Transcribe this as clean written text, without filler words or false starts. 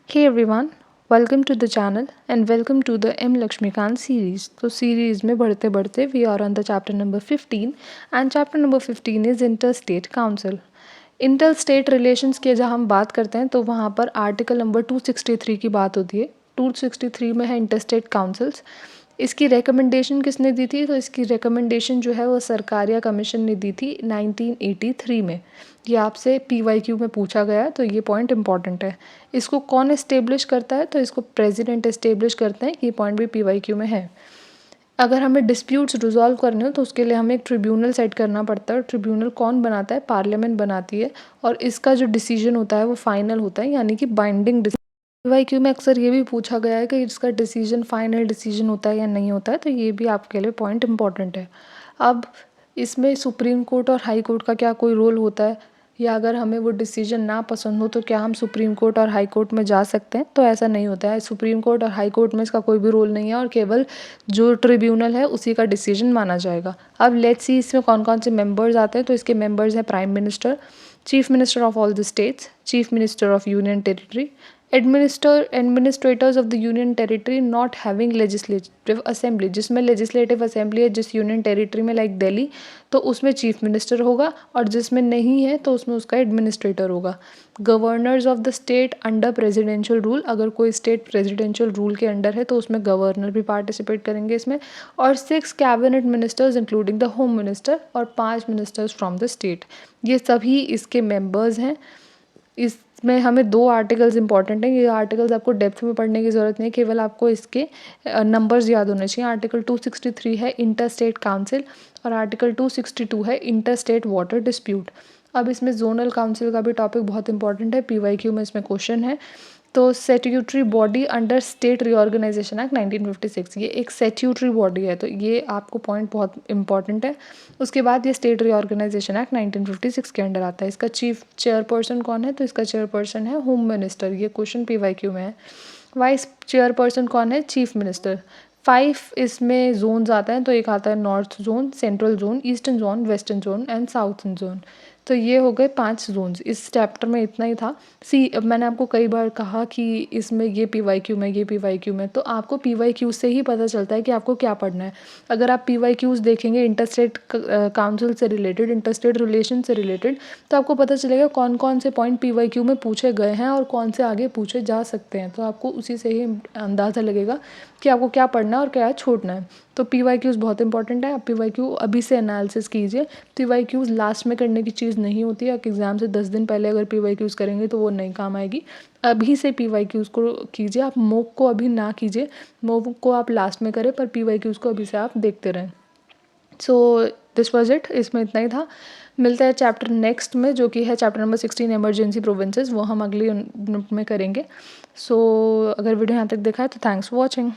Hey everyone, welcome to the channel and welcome to the M Lakshmikant series. तो series में बढ़ते बढ़ते we are on the chapter number 15 and chapter number 15 is Interstate Council. Inter state relations की जब हम बात करते हैं तो वहाँ पर आर्टिकल नंबर 263 की बात होती है. 263 में है इंटरस्टेट काउंसिल्स. इसकी रिकमेंडेशन किसने दी थी? तो इसकी रिकमेंडेशन जो है वो सरकारिया कमीशन ने दी थी 1983 में. ये आपसे PYQ में पूछा गया तो ये पॉइंट इंपॉर्टेंट है. इसको कौन इस्टेब्लिश करता है? तो इसको प्रेसिडेंट इस्टेब्लिश करते हैं. ये पॉइंट भी PYQ में है. अगर हमें डिस्प्यूट्स रिजॉल्व करने हो तो उसके लिए हमें एक ट्रिब्यूनल सेट करना पड़ता है. और ट्रिब्यूनल कौन बनाता है? पार्लियामेंट बनाती है. और इसका जो डिसीजन होता है वो फाइनल होता है, यानी कि बाइंडिंग. PYQ में अक्सर ये भी पूछा गया है कि इसका डिसीजन फाइनल डिसीजन होता है या नहीं होता है, तो ये भी आपके लिए पॉइंट इंपॉर्टेंट है. अब इसमें सुप्रीम कोर्ट और हाई कोर्ट का क्या कोई रोल होता है, या अगर हमें वो डिसीजन ना पसंद हो तो क्या हम सुप्रीम कोर्ट और हाई कोर्ट में जा सकते हैं? तो ऐसा नहीं होता है. सुप्रीम कोर्ट और हाई कोर्ट में इसका कोई भी रोल नहीं है और केवल जो ट्रिब्यूनल है उसी का डिसीजन माना जाएगा. अब लेट्स सी इसमें कौन कौन से मेंबर्स आते हैं. तो इसके मेंबर्स हैं prime minister, chief minister of all the states, chief minister of union territory, administrators of the union territory not having legislative assembly. जिसमें लेजिस्लेटिव असेंबली है जिस यूनियन टेरिटरी में, लाइक दिल्ली, तो उसमें चीफ मिनिस्टर होगा, और जिसमें नहीं है तो उसमें उसका एडमिनिस्ट्रेटर होगा. Governors of the state under presidential rule. अगर कोई स्टेट प्रेसिडेंशियल रूल के अंडर है तो उसमें गवर्नर भी पार्टिसिपेट करेंगे इसमें. और 6 cabinet ministers including the home minister, और 5 मिनिस्टर्स फ्रॉम द स्टेट. ये सभी इसके मेंबर्स हैं. इसमें हमें 2 आर्टिकल्स इंपॉर्टेंट हैं. ये आर्टिकल्स आपको डेप्थ में पढ़ने की ज़रूरत नहीं है, केवल आपको इसके नंबर्स याद होने चाहिए. आर्टिकल 263 है इंटर स्टेट काउंसिल, और आर्टिकल 262 है इंटर स्टेट वाटर डिस्प्यूट. अब इसमें जोनल काउंसिल का भी टॉपिक बहुत इंपॉर्टेंट है. PYQ में इसमें क्वेश्चन है. तो statutory body under state reorganisation act 1956, ये एक स्टैट्यूटरी बॉडी है, तो ये आपको पॉइंट बहुत इंपॉर्टेंट है. उसके बाद ये स्टेट रीऑर्गेनाइजेशन एक्ट 1956 के अंडर आता है. इसका चीफ चेयरपर्सन कौन है? तो इसका चेयरपर्सन है होम मिनिस्टर. ये क्वेश्चन PYQ में है. वाइस चेयरपर्सन कौन है? Chief minister. 5 इसमें जोन्स आता है. तो एक आता है north zone, central zone, eastern zone, western zone and southern zone. तो ये हो गए 5 जोन्स. इस चैप्टर में इतना ही था. अब मैंने आपको कई बार कहा कि इसमें ये PYQ में, ये PYQ में, तो आपको PYQ से ही पता चलता है कि आपको क्या पढ़ना है. अगर आप PYQs देखेंगे इंटरस्टेट काउंसिल से रिलेटेड, इंटरस्टेट रिलेशन से रिलेटेड, तो आपको पता चलेगा कौन कौन से पॉइंट PYQ में पूछे गए हैं और कौन से आगे पूछे जा सकते हैं. तो आपको उसी से ही अंदाज़ा लगेगा कि आपको क्या पढ़ना है और क्या छोड़ना है. तो PYQs बहुत इंपॉर्टेंट है. आप PYQ अभी से एनालिसिस कीजिए. PYQs लास्ट में करने की चीज़ नहीं होती है. एग्ज़ाम से 10 दिन पहले अगर PYQs करेंगे तो वो नहीं काम आएगी. अभी से PYQs को कीजिए. आप मॉक को अभी ना कीजिए, मॉक को आप लास्ट में करें, पर PYQs को अभी से आप देखते रहें. So this was it. इसमें इतना ही था. मिलता है चैप्टर नेक्स्ट में, जो कि है चैप्टर नंबर 16 इमरजेंसी प्रोविंसेस. वो हम अगली यूनिट में करेंगे. सो अगर वीडियो यहाँ तक देखा है तो थैंक्स फॉर वॉचिंग.